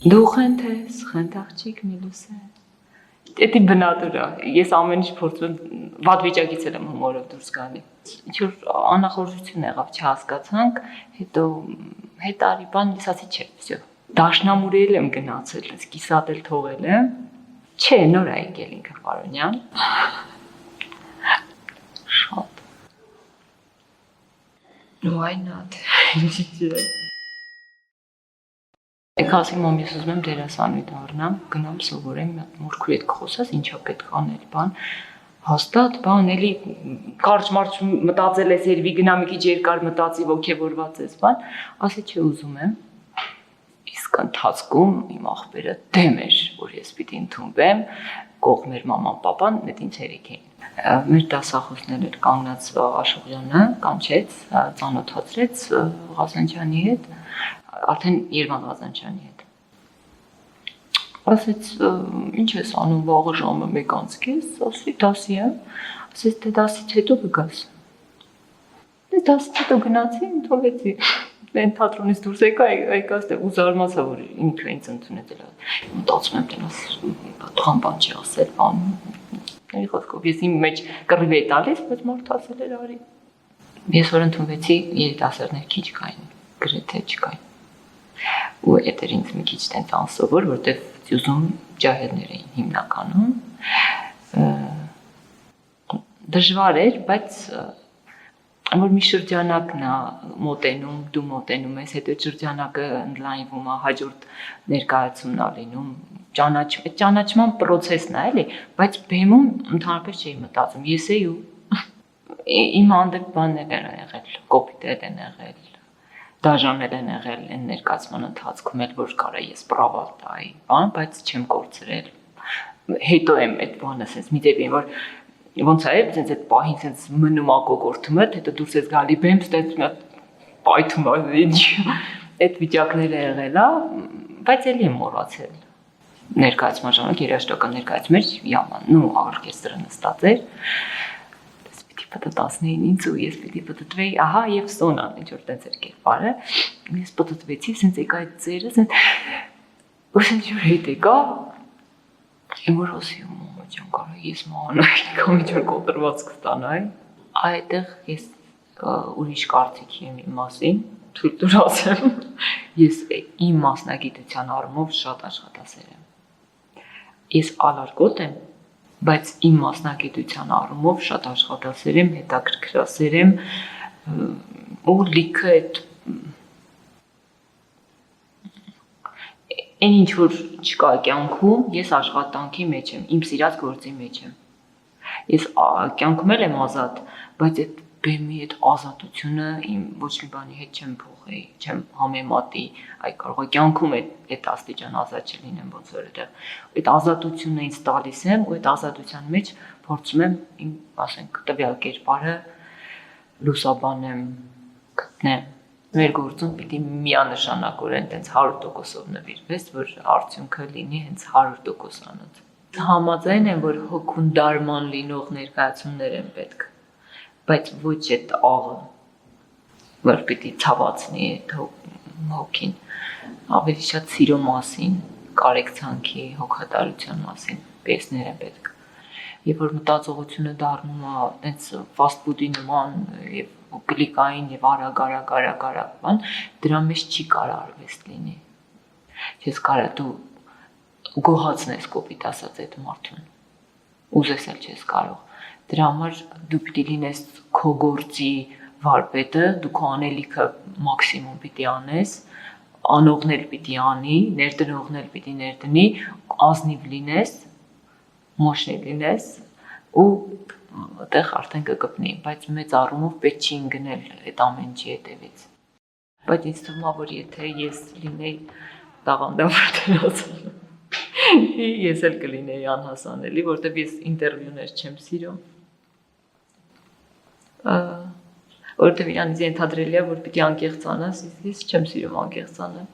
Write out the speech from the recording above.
Դու խենթես, խենթաղջիկ Միլուս է։ Դա բնադուր է։ Ես ամեն ինչ փորձում եմ վատ վիճակից եմ հումորով դուրս գալի։ Ինչ-որ անախորժություն եղավ, չհասկացանք, հետո հետարի բան լսացի չէ, всё։ Դաշնամուրել եմ գնացել, ես կիսատել թողել եմ։ Չէ, նոր է եկել ինքը Պարոնյան։ Շատ։ Why not? Եկասի մամ ես ուզում եմ դերասանուհի դառնամ, գնամ սովորեմ, մորքուր հետ խոսած, ինչա պետք անել, բան, հաստատ, բան, էլի կարճ-մարճ մտածել ես, երևի գնա մի քիչ երկար մտածի, ոգևորված ես, բան, ասի չէ ուզում եմ, իսկ ընթացքում իմ աղբերը դեմ էր, որ ես պիտի ընդունվեմ, կողմեր մաման, պապան, այդ ինձ հերիք էին։ Մեր դասախոսներ էր կանգնած Աշուղյանը, կանչեց, ծանոթացրեց Ղազանջյանի հետ, արդեն Երվան Ղազանջյանի հետ։ Ասեց, ինչ ես անում վաղը ժամը 1:30, ասի դասի եմ, ասեց դե դասից հետո կգաս։ Դե դասից հետո գնացի, ընդունվեցի։ Այն թատրոնից դուրս եկա այստեղ ու զարմացա, որ ինքը ինձ ընդունեց էլ։ Մտածում եմ դենաս պատղան բան չի ասել, բան։ Էլի խոսքով ես իմ մեջ կռիվ էի տալիս, բայց մարդը ասել էր արի։ Ես որ ընդունվեցի, երիտասարդներ քիչ կային, գրեթե չկային։ Ու այդ էր ինձ մի քիչ տենց անսովոր, որտեվ ուզում ջահելներ էին հիմնականում։ Դժվար էր, բայց որ մի շրջանակն է մոտենում, դու մոտենում ես, հետո շրջանակը ընդլայնվում է, հաջորդ ներկայացումն է լինում, ճանաչման process-ն է, էլի, բայց բեմում ընդհանրապես չէի մտածում, ես էի ու իմ հանդեպ բաններ են եղել, կոպիտներ են եղել, դաժաններ են եղել այն ներկայացման ընթացքում էլ, որ կարա ես պրավալ տայի, բան, բայց չեմ կորցրել, հետո եմ այդ բանը սենց մի դեպի, որ ոնց է, սենց այդ պահին սենց մնում ակոգորթում է, հետո դուրս ես գալի բեմ, ստենց մի հատ պայթում է, այդ վիճակները եղել է, բայց էլի եմ մոռացել։ Ներկայացման ժամանակ երաժշտական ներկայացում էր Յաման, ու օրկեստրը նստած էր։ Ես պիտի պտտացնեին ինձ ու ես պիտի պտտվեի, ահա եւ Սոնան, ինչ որ տենց էր կերպարը։ Ես պտտվեցի, սենց եկա այդ ծերը, սենց ու սենց որ հետ եկա, որ ասի մամա ջան, կարա ես մանայի, կամ ինչ որ կոտրված կստանայի։ Այդտեղ ես ուրիշ կարծիքի եմ իմ մասին, թույլ տուր ասեմ, ես իմ մասնագիտության առումով շատ աշխատասեր եմ։ Ես ալարկոտ եմ, բայց իմ մասնագիտության առումով շատ աշխատասեր եմ, հետաքրքրասեր եմ ու լիքը այդ այն ինչ որ չկա կյանքում, ես աշխատանքի մեջ եմ, իմ սիրած գործի մեջ եմ։ Ես կյանքում եմ ազատ, բայց այդ բեմի այդ ազատությունը իմ ոչ մի բանի հետ չեմ փոխի, չեմ համեմատի, այ կարող է կյանքում այդ աստիճան ազատ չլինեմ, ոնց որ այդ ազատությունը ինձ տալիս եմ ու այդ ազատության մեջ փորձում եմ իմ, ասենք, տվյալ կերպարը լուսաբանեմ, գտնեմ։ Մեր գործում պիտի միանշանակորեն տենց 100%-ով նվիրվես, որ արդյունքը լինի հենց 100% անոց։ Համաձայն եմ, որ հոգուն դարման լինող ներկայացումներ են պետք, բայց ոչ այդ աղը, որ պիտի ցավացնի այդ հոգին, ավելի շատ սիրո մասին, կարեկցանքի, հոգատարության մասին պիեսներ են պետք։ Երբ որ մտածողությունը դառնում է տենց fast food-ի նման եւ գլիկային եւ արագ, բան, դրա մեջ չի կարող արվեստ լինի։ Չես կարող դու գոհացնես կոպիտ ասած այդ մարդուն։ Ուզես էլ չես կարող։ Դրա համար դու պիտի լինես քո գործի վարպետը, դու քո անելիքը մաքսիմում պիտի անես, անողներ պիտի անի, ներդնողներ պիտի ներդնի, ազնիվ լինես, մոշնի լինես ու այդտեղ արդեն կգտնի, բայց մեծ առումով պետք չի ընկնել այդ ամեն ինչի հետևից։ Բայց ինձ թվում է, որ եթե ես լինեի տաղանդավոր ես էլ կլինեի անհասանելի, որտեղ ես ինտերվյուներ չեմ սիրում։ Որտեղ իրանից ենթադրելի է, որ պիտի անկեղծ անես, ես չեմ սիրում անկեղծ անել։